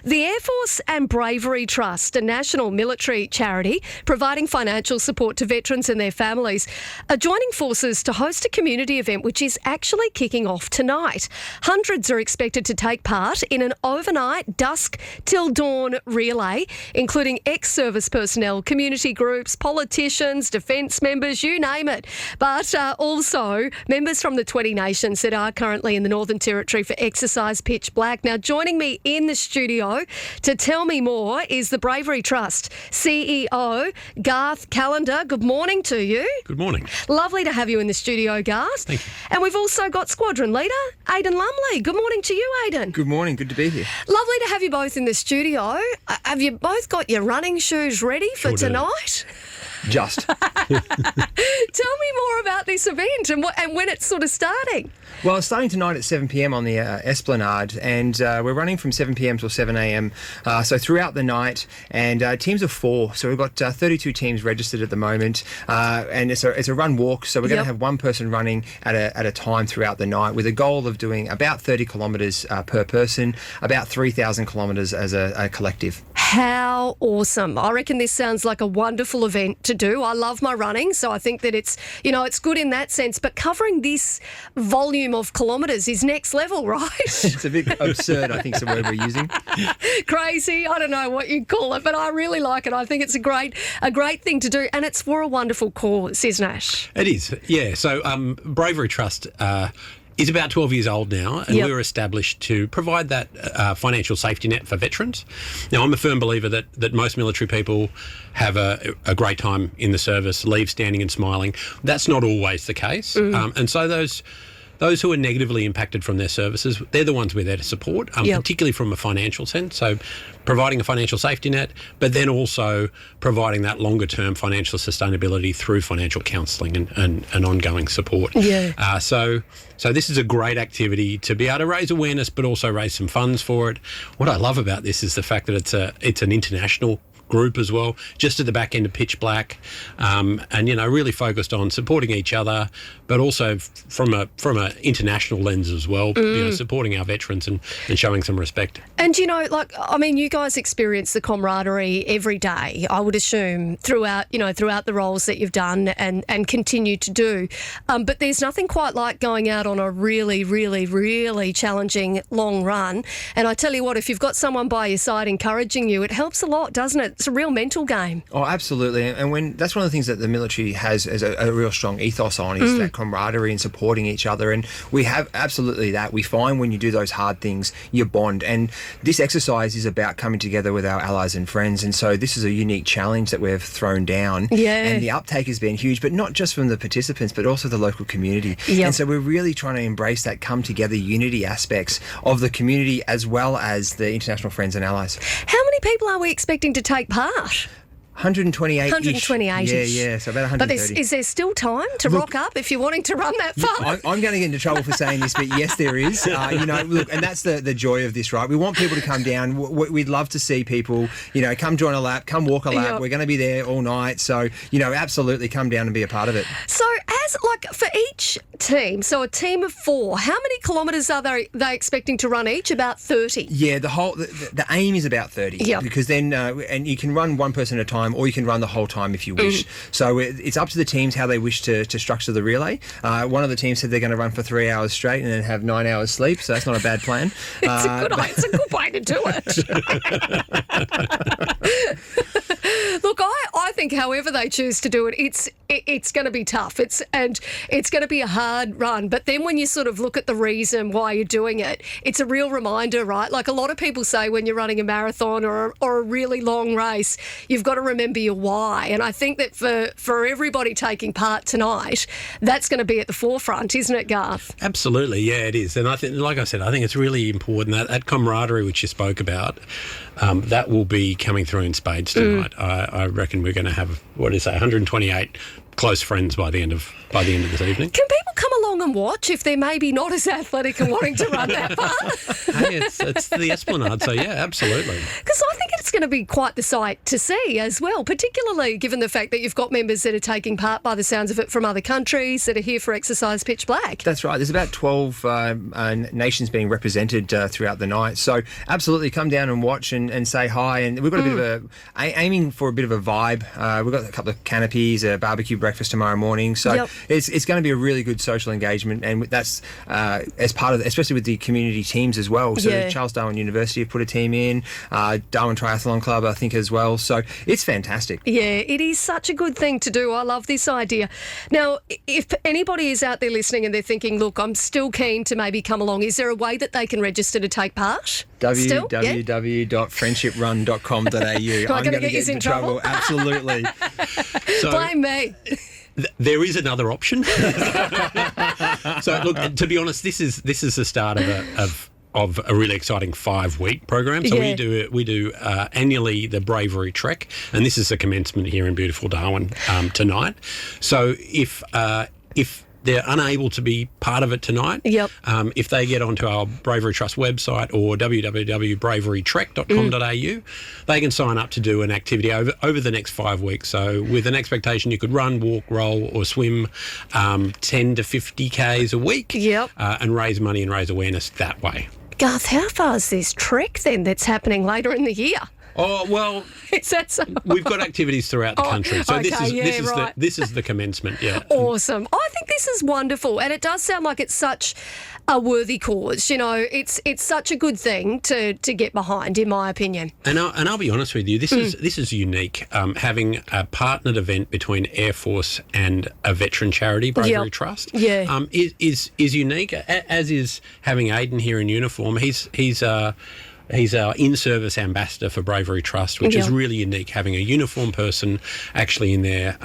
The Air Force and Bravery Trust, a national military charity providing financial support to veterans and their families, are joining forces to host a community event which is actually kicking off tonight. Hundreds are expected to take part in an overnight dusk till dawn relay, including ex-service personnel, community groups, politicians, defence members, you name it. But also members from the 20 nations that are currently in the Northern Territory for Exercise Pitch Black. Now, joining me in the studio to tell me more is the Bravery Trust CEO, Garth Callender. Good morning to you. Good morning. Lovely to have you in the studio, Garth. Thank you. And we've also got Squadron Leader, Aidan Lumley. Good morning to you, Aidan. Good morning. Good to be here. Lovely to have you both in the studio. Have you both got your running shoes ready for Sure do. tonight? Just. Tell me more about this event and when it's sort of starting. Well, it's starting tonight at 7 p.m. on the Esplanade, and we're running from 7 p.m. till 7 a.m. So throughout the night, and teams of 4. So we've got 32 teams registered at the moment, and it's a run walk. So we're going to have one person running at a time throughout the night, with a goal of doing about 30 kilometres per person, about 3,000 kilometres as a collective. How awesome. I reckon this sounds like a wonderful event to do. I love my running, so I think that it's good in that sense, but covering this volume of kilometres is next level, right? It's a bit absurd, I think, is the word we're using. Crazy, I don't know what you call it, but I really like it. I think it's a great thing to do, and it's for a wonderful cause, isn't it? It is, yeah. So Bravery Trust is about 12 years old now, and we were established to provide that financial safety net for veterans. Now, I'm a firm believer that most military people have a great time in the service, leave standing and smiling. That's not always the case. And so those who are negatively impacted from their services, they're the ones we're there to support, particularly from a financial sense. So providing a financial safety net, but then also providing that longer-term financial sustainability through financial counselling and ongoing support. Yeah. So this is a great activity to be able to raise awareness, but also raise some funds for it. What I love about this is the fact that it's an international group as well, just at the back end of Pitch Black, and really focused on supporting each other, but also from a international lens as well, supporting our veterans and showing some respect. And you guys experience the camaraderie every day, I would assume, throughout the roles that you've done and continue to do. But there's nothing quite like going out on a really, really, really challenging long run. And I tell you what, if you've got someone by your side encouraging you, it helps a lot, doesn't it? It's a real mental game. Oh, absolutely. And that's one of the things that the military has as a real strong ethos on, is that camaraderie and supporting each other. And we have absolutely that. We find when you do those hard things, you bond. And this exercise is about coming together with our allies and friends. And so this is a unique challenge that we've thrown down. Yeah. And the uptake has been huge, but not just from the participants, but also the local community. Yep. And so we're really trying to embrace that come together unity aspects of the community, as well as the international friends and allies. How many people are we expecting to take part? 128-ish. 128-ish. Yeah, so about 130. But is there still time to rock up if you're wanting to run that far? I'm going to get into trouble for saying this, but yes, there is. Look, and that's the joy of this, right? We want people to come down. We'd love to see people, come join a lap, come walk a lap. Yep. We're going to be there all night. So, absolutely come down and be a part of it. So for each team, so a team of 4, how many kilometres are they expecting to run each? About 30? Yeah, the aim is about 30. Yep. Because then, and you can run one person at a time, or you can run the whole time if you wish. So it's up to the teams how they wish to structure the relay. One of the teams said they're going to run for 3 hours straight and then have 9 hours sleep, so that's not a bad plan. It's a good way to do it. Look, I think however they choose to do it, it's going to be tough. It's going to be a hard run. But then when you sort of look at the reason why you're doing it, it's a real reminder, right? Like a lot of people say when you're running a marathon or a really long race, you've got to remember your why. And I think that for everybody taking part tonight, that's going to be at the forefront, isn't it, Garth? Absolutely, yeah, it is. And I think, like I said, I think it's really important that camaraderie which you spoke about, that will be coming through in spades tonight. I reckon we're going to have 128 close friends by the end of this evening. Can people come along and watch if they're maybe not as athletic and wanting to run that far? Hey, it's the Esplanade, so yeah, absolutely. Because I think it's going to be quite the sight to see as well, particularly given the fact that you've got members that are taking part, by the sounds of it, from other countries that are here for Exercise Pitch Black. That's right. There's about 12 nations being represented throughout the night. So absolutely come down and watch and say hi. And we've got a bit of aiming for a bit of a vibe. We've got a couple of canopies, a barbecue breakfast tomorrow morning. So it's going to be a really good social engagement. And that's as part of, especially with the community teams as well. So Charles Darwin University have put a team in, Darwin Triathlon Club, I think, as well. So it's fantastic. Yeah, it is such a good thing to do. I love this idea. Now, if anybody is out there listening and they're thinking, look, I'm still keen to maybe come along, is there a way that they can register to take part? www.friendshiprun.com.au. I'm going to get you in trouble. Absolutely. So, blame me. There is another option. So, look, to be honest, this is the start of a really exciting 5-week program. So we do annually the Bravery Trek, and this is the commencement here in beautiful Darwin tonight. So if they're unable to be part of it tonight, if they get onto our Bravery Trust website or www.braverytrek.com.au, they can sign up to do an activity over the next 5 weeks. So with an expectation you could run, walk, roll or swim 10 to 50 Ks a week and raise money and raise awareness that way. Garth, how far is this trek then that's happening later in the year? Oh, well, is that so? We've got activities throughout the country. So this is the commencement, Awesome. I think this is wonderful. And it does sound like it's such a worthy cause. You know, it's such a good thing to get behind, in my opinion. And I'll be honest with you, this is unique. Having a partnered event between Air Force and a veteran charity, Bravery Trust, is unique, as is having Aidan here in uniform. He's our in-service ambassador for Bravery Trust, which is really unique, having a uniform person actually in there,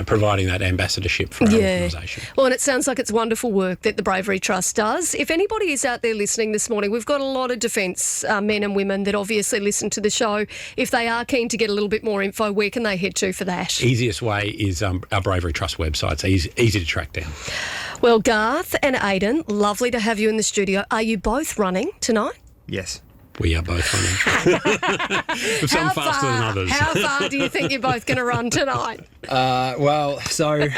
providing that ambassadorship for our organisation. Well, and it sounds like it's wonderful work that the Bravery Trust does. If anybody is out there listening this morning, we've got a lot of defence men and women that obviously listen to the show. If they are keen to get a little bit more info, where can they head to for that? Easiest way is our Bravery Trust website. It's easy to track down. Well, Garth and Aidan, lovely to have you in the studio. Are you both running tonight? Yes. We are both running. Some faster than others. How far do you think you're both going to run tonight? So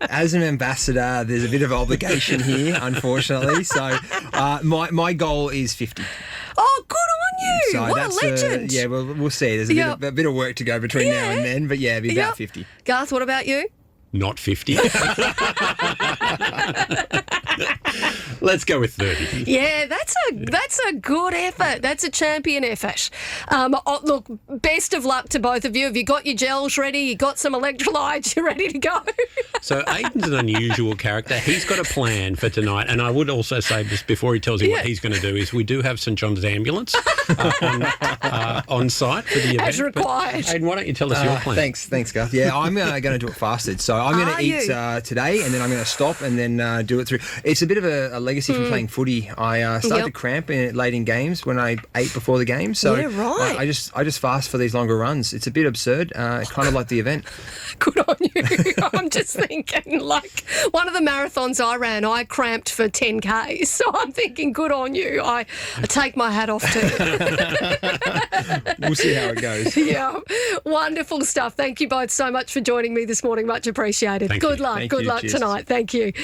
as an ambassador, there's a bit of obligation here, unfortunately. So my goal is 50. Oh, good on you. So what a legend. We'll see. There's a bit of work to go between now and then, but it'll be about 50. Garth, what about you? Not 50. Let's go with 30. Yeah, that's a good effort. That's a champion effort. Look, best of luck to both of you. Have you got your gels ready? You got some electrolytes? You're ready to go? So Aidan's an unusual character. He's got a plan for tonight. And I would also say, just before he tells you what he's going to do, is we do have St John's Ambulance on site for the event. As required. Aidan, why don't you tell us your plan? Thanks, Garth. Yeah, I'm going to do it fasted. So I'm going to eat today, and then I'm going to stop and then do it through. It's a bit of a legacy from playing footy. I started to cramp late in games when I ate before the game. So I just fast for these longer runs. It's a bit absurd, kind of like the event. Good on you. I'm just thinking, like, one of the marathons I ran, I cramped for 10Ks. So I'm thinking, good on you. I take my hat off too. We'll see how it goes. Yeah, wonderful stuff. Thank you both so much for joining me this morning. Much appreciated. Good luck. Good luck tonight. Thank you.